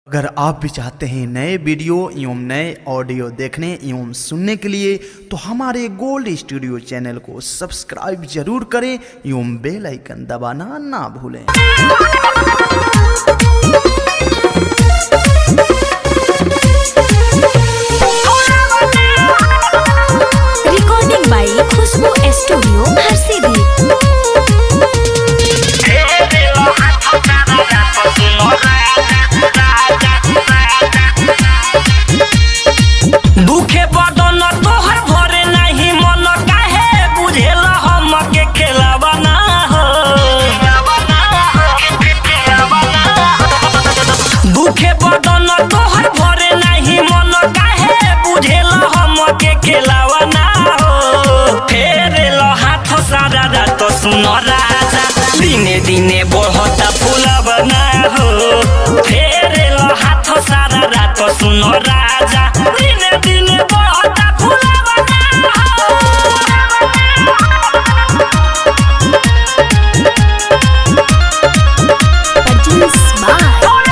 अगर आप भी चाहते हैं नए वीडियो एवं नए ऑडियो देखने एवं सुनने के लिए तो हमारे गोल्ड स्टूडियो चैनल को सब्सक्राइब जरूर करें एवं बेल आइकन दबाना ना भूलें। Recording by Khushboo studio Harsiddhi. दुखे बदन तोहर भरे नहीं मन काहे बुझेला हमके खेलावा ना हो। दुखे बदन तोहर भरे नहीं मन काहे बुझेला हमके खेलावा ना हो। फेरेला हाथ सारा रात सुन राजा दिने दिने बढ़ता फूलावा ना हो। फेरेला हाथ सारा रात सुन राजा दिने दिने बढ़ता फूलावा ना हो। Produced by Gold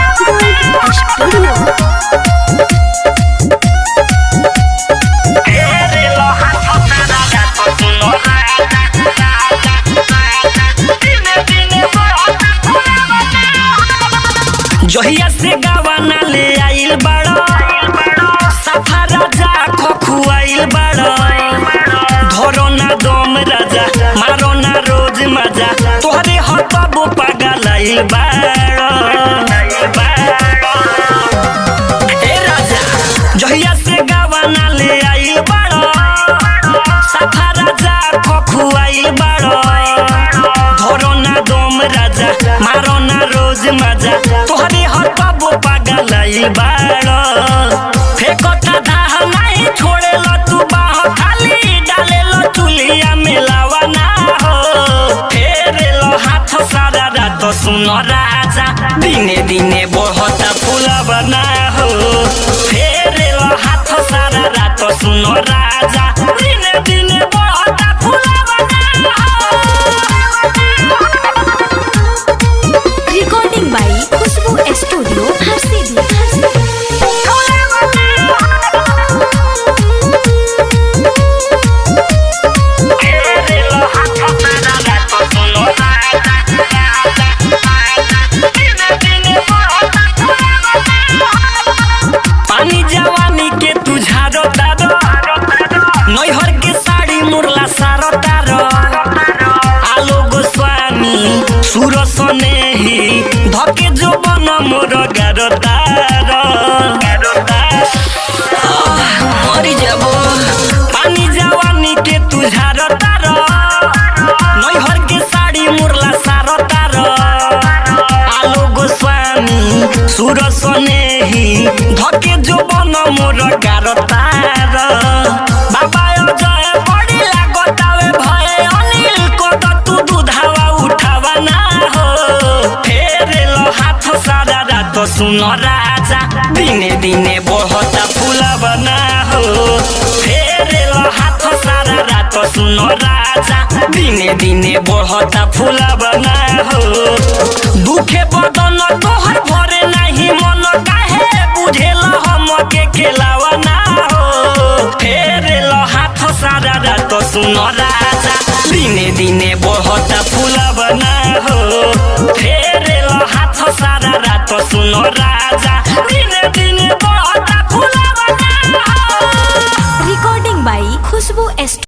Studio। जहिया से गवाना ले आइल बड़ो सफा राजा खुआइल बड़ो। धरो ना दम राजा मारो ना रोज मजा तोहरे हतबो पागल आइल बड़ो। ए राजा जहिया से गवाना ले आइल बड़ो सफा राजा खुआइल बड़ो। धरो ना दम राजा मारो ना रोज मजा तोहरे हतबो पागल आइल बड़ो। फेकता दाह नहीं छोड़ेला तू बाह खाली डालेला चुलिया में लावा ना हो। फेरेला हाथ सारा रात सुन राजा दिने दिने बढ़ता फूलावा ना हो। फेरेला हाथ सारा रात सुन राजा दिने दिने बढ़ता फूलावा ना हो। Recording by Khushboo studio Harsiddhi. पानी जवानी के तू झारो तारो नैहर के साड़ी मुरला सारो तारो। आलो गोस्वामी सुर सनेही धके जो बन मोर गारो तारो। मरी जाबो पानी जवानी के तू झारो तारो नैहर के साड़ी मुरला सारो तारो। आलो गोस्वामी सुर सनेही धके जो बन मोर गारो तारो। बाबा जय बड़ी लागतावे भय अनिल को तू दुधावा उठावा ना हो। फेरेलो हाथ सारा रात सुन राजा दिने दिने बढ़ता फूलावा ना हो। फेरेलो हाथ सारा रात सुन राजा दिने दिने बढ़ता फूलावा ना हो। दुखे बदन तोहर भरे नहीं मन काहे बुझेला हमके खेलावा ना हो। फेरेलो हाथ सारा रात सुन राजा दिने दिने बढ़ता फूलावा ना हो। फेरेलो हाथ सारा रात सुन राजा दिने दिने बढ़ता फूलावा ना हो। Recording by Khushboo